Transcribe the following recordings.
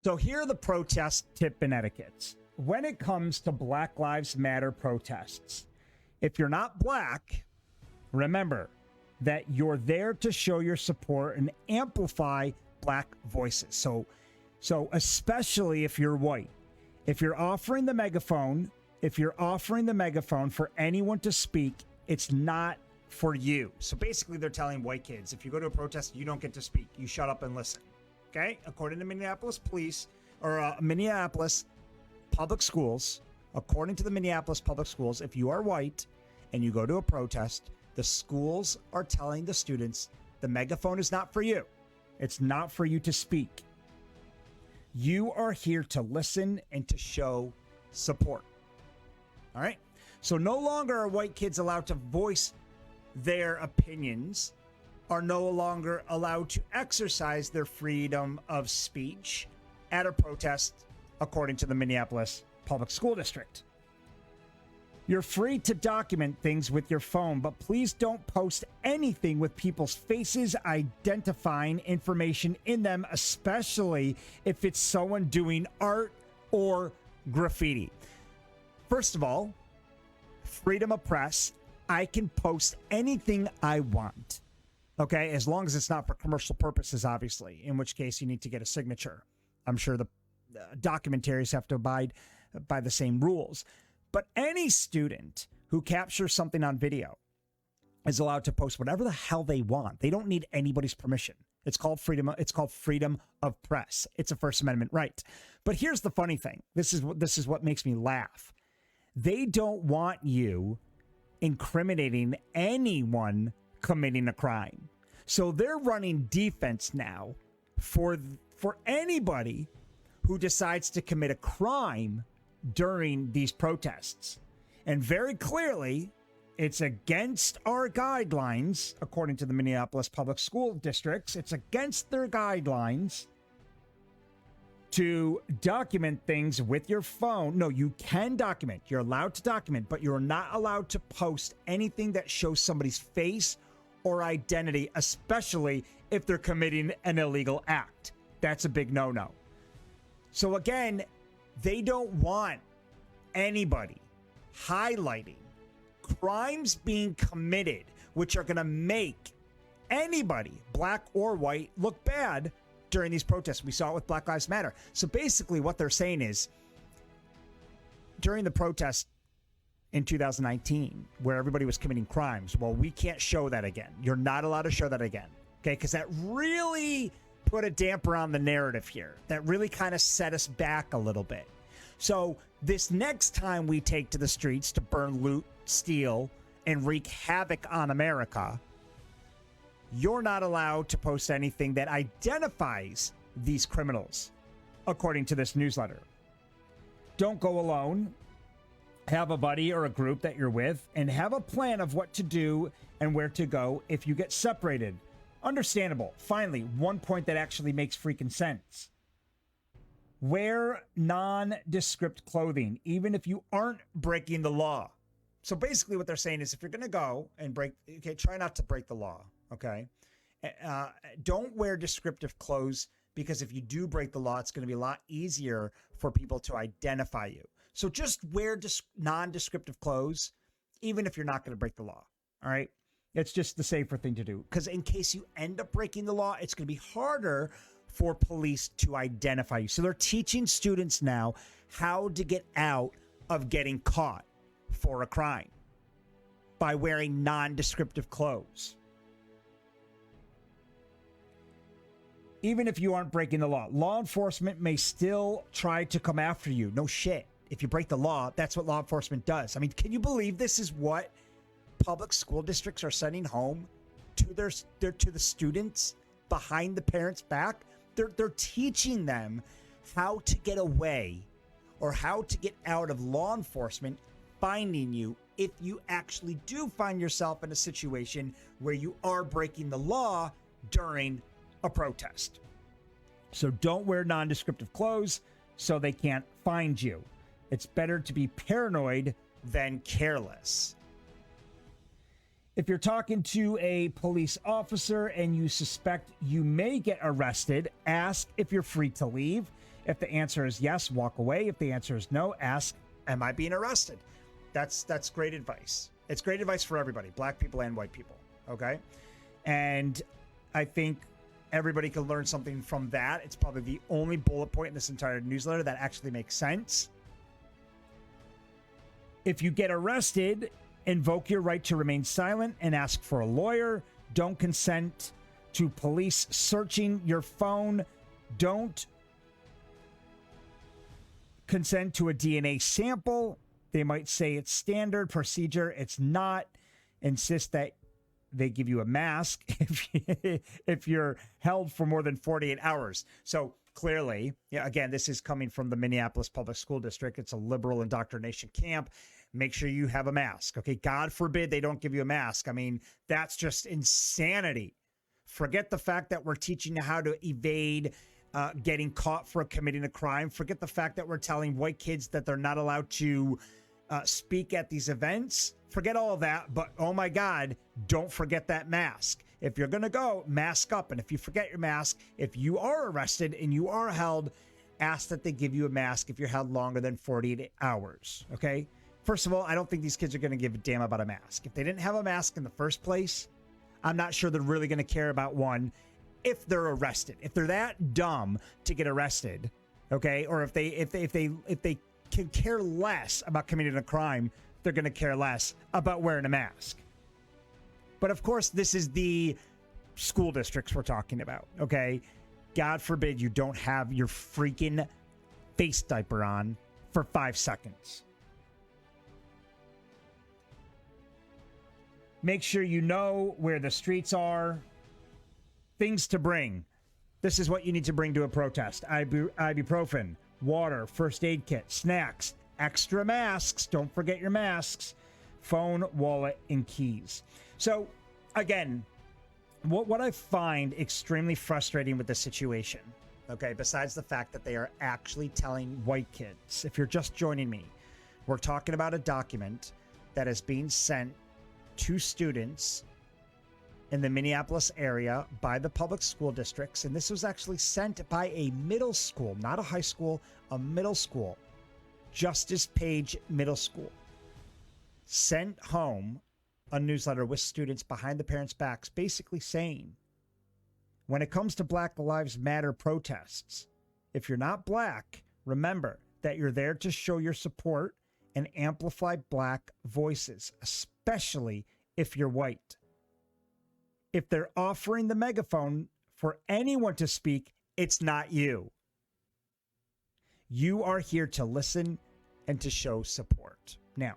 So here are the protest tip and etiquettes. When it comes to Black Lives Matter protests, if you're not black, remember that you're there to show your support and amplify black voices. So especially if you're white, if you're offering the megaphone for anyone to speak, it's not for you. So basically they're telling white kids, if you go to a protest, you don't get to speak. You shut up and listen. Okay? According to Minneapolis police or Minneapolis public schools, according to the Minneapolis public schools, if you are white and you go to a protest, the schools are telling the students the megaphone is not for you. It's not for you to speak. You are here to listen and to show support. All right? So no longer are white kids allowed to voice their opinions, are no longer allowed to exercise their freedom of speech at a protest, according to the Minneapolis Public School District. You're free to document things with your phone, but please don't post anything with people's faces identifying information in them, especially if it's someone doing art or graffiti. First of all, freedom of press. I can post anything I want. Okay, as long as it's not for commercial purposes, obviously, in which case you need to get a signature. I'm sure the documentaries have to abide by the same rules. But any student who captures something on video is allowed to post whatever the hell they want. They don't need anybody's permission. It's called freedom. It's called freedom of press. It's a First Amendment right. But here's the funny thing. This is what makes me laugh. They don't want you incriminating anyone committing a crime. So they're running defense now for anybody who decides to commit a crime during these protests. And very clearly, it's against our guidelines, according to the Minneapolis Public School Districts. It's against their guidelines to document things with your phone. No, you can document. You're allowed to document, but you're not allowed to post anything that shows somebody's face or identity, especially if they're committing an illegal act. That's a big no-no. So again, they don't want anybody highlighting crimes being committed, which are going to make anybody, black or white, look bad during these protests. We saw it with Black Lives Matter. So basically what they're saying is, during the protest in 2019, where everybody was committing crimes, well, we can't show that again. You're not allowed to show that again. Okay, because that really put a damper on the narrative here. That really kind of set us back a little bit. So this next time we take to the streets to burn, loot, steal, and wreak havoc on America, you're not allowed to post anything that identifies these criminals, according to this newsletter. Don't go alone. Have a buddy or a group that you're with, and have a plan of what to do and where to go if you get separated. Understandable. Finally, one point that actually makes freaking sense. Wear nondescript clothing, even if you aren't breaking the law. So basically what they're saying is, if you're going to go and try not to break the law, okay? Don't wear descriptive clothes, because if you do break the law, it's going to be a lot easier for people to identify you. So just wear non-descriptive clothes, even if you're not going to break the law, all right? It's just the safer thing to do, because in case you end up breaking the law, it's going to be harder for police to identify you. So they're teaching students now how to get out of getting caught for a crime by wearing non-descriptive clothes. Even if you aren't breaking the law enforcement may still try to come after you. No shit. If you break the law, that's what law enforcement does. I mean, can you believe this is what public school districts are sending home to to the students behind the parents' back? They're teaching them how to get away, or how to get out of law enforcement finding you if you actually do find yourself in a situation where you are breaking the law during a protest. So don't wear nondescriptive clothes so they can't find you. It's better to be paranoid than careless. If you're talking to a police officer and you suspect you may get arrested, ask if you're free to leave. If the answer is yes, walk away. If the answer is no, ask, am I being arrested? That's great advice. It's great advice for everybody, black people and white people, okay? And I think everybody can learn something from that. It's probably the only bullet point in this entire newsletter that actually makes sense. If you get arrested, invoke your right to remain silent and ask for a lawyer. Don't consent to police searching your phone. Don't consent to a DNA sample. They might say it's standard procedure. It's not. Insist that they give you a mask if you're held for more than 48 hours. So clearly, yeah, again, this is coming from the Minneapolis Public School District. It's a liberal indoctrination camp. Make sure you have a mask. Okay. God forbid they don't give you a mask. I mean, that's just insanity. Forget the fact that we're teaching you how to evade getting caught for committing a crime. Forget the fact that we're telling white kids that they're not allowed to speak at these events. Forget all of that. But oh my God, don't forget that mask. If you're going to go, mask up. And if you forget your mask, if you are arrested and you are held, ask that they give you a mask if you're held longer than 48 hours. Okay. First of all, I don't think these kids are going to give a damn about a mask. If they didn't have a mask in the first place, I'm not sure they're really going to care about one if they're arrested. If they're that dumb to get arrested, okay, or if they can care less about committing a crime, they're going to care less about wearing a mask. But of course, this is the school districts we're talking about, okay? God forbid you don't have your freaking face diaper on for 5 seconds. Make sure you know where the streets are. Things to bring. This is what you need to bring to a protest. Ibuprofen, water, first aid kit, snacks, extra masks. Don't forget your masks. Phone, wallet, and keys. So, again, what I find extremely frustrating with this situation, okay, besides the fact that they are actually telling white kids, if you're just joining me, we're talking about a document that is being sent to students in the Minneapolis area by the public school districts. And this was actually sent by a middle school, not a high school, a middle school, Justice Page Middle School. Sent home a newsletter with students behind the parents' backs, basically saying, when it comes to Black Lives Matter protests, if you're not black, remember that you're there to show your support and amplify black voices, especially if you're white. If they're offering the megaphone for anyone to speak, it's not you. You are here to listen and to show support. Now,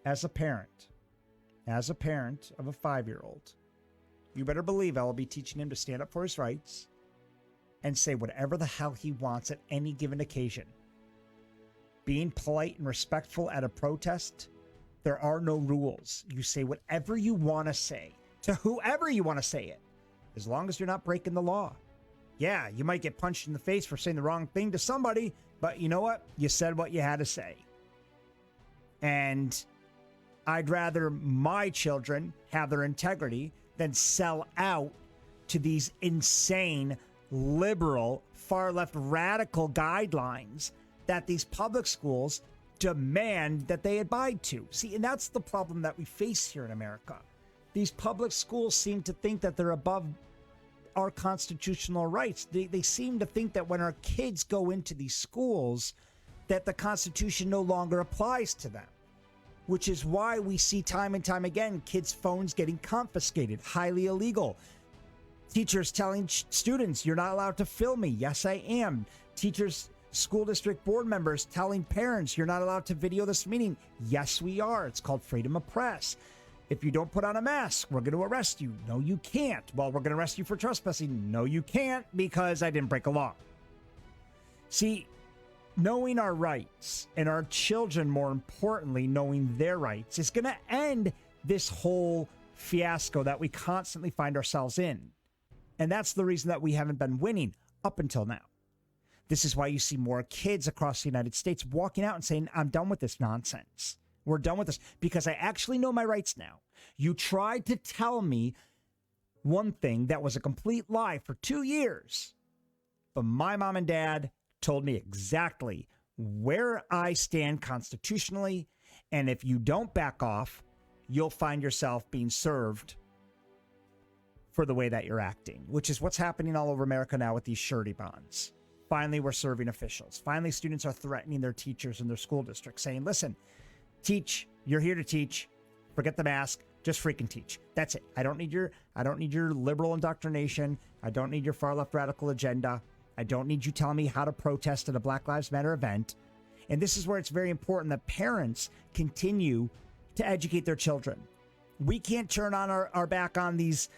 as a parent of a 5-year-old, you better believe I will be teaching him to stand up for his rights and say whatever the hell he wants at any given occasion. Being polite and respectful at a protest, there are no rules. You say whatever you want to say to whoever you want to say it, as long as you're not breaking the law. Yeah, you might get punched in the face for saying the wrong thing to somebody, but you know what? You said what you had to say. And I'd rather my children have their integrity than sell out to these insane, liberal, far-left radical guidelines that these public schools demand that they abide to. See, and that's the problem that we face here in America. These public schools seem to think that they're above our constitutional rights. They seem to think that when our kids go into these schools, that the Constitution no longer applies to them, which is why we see time and time again kids' phones getting confiscated, highly illegal. Teachers telling students, you're not allowed to film me. Yes, I am. Teachers, school district board members telling parents, you're not allowed to video this meeting. Yes, we are. It's called freedom of press. If you don't put on a mask, we're going to arrest you. No, you can't. Well, we're going to arrest you for trespassing. No, you can't, because I didn't break a law. See, knowing our rights and our children, more importantly, knowing their rights is going to end this whole fiasco that we constantly find ourselves in. And that's the reason that we haven't been winning up until now. This is why you see more kids across the United States walking out and saying, I'm done with this nonsense. We're done with this because I actually know my rights now. You tried to tell me one thing that was a complete lie for 2 years, but my mom and dad told me exactly where I stand constitutionally. And if you don't back off, you'll find yourself being served for the way that you're acting, which is what's happening all over America now with these surety bonds. Finally, we're serving officials. Finally, students are threatening their teachers in their school districts, saying, listen, teach, you're here to teach. Forget the mask, just freaking teach. That's it. I don't need your liberal indoctrination. I don't need your far left radical agenda. I don't need you telling me how to protest at a Black Lives Matter event. And this is where it's very important that parents continue to educate their children. We can't turn on our back on these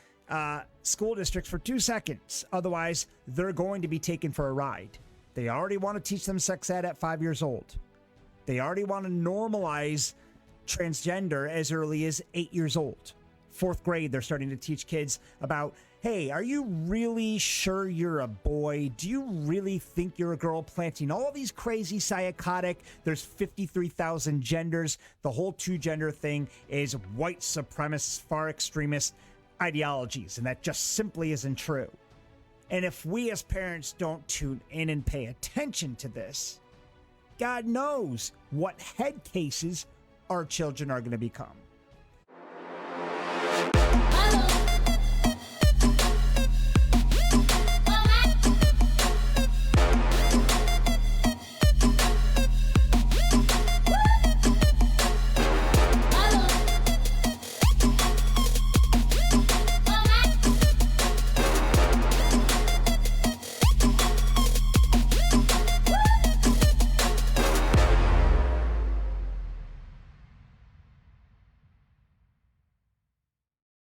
school districts for 2 seconds. Otherwise, they're going to be taken for a ride. They already want to teach them sex ed at 5 years old. They already want to normalize transgender as early as 8 years old. 4th grade, they're starting to teach kids about, hey, are you really sure you're a boy? Do you really think you're a girl? Planting all these crazy psychotic, there's 53,000 genders. The whole 2-gender thing is white supremacist, far extremist ideologies, and that just simply isn't true. And if we as parents don't tune in and pay attention to this, God knows what head cases our children are going to become.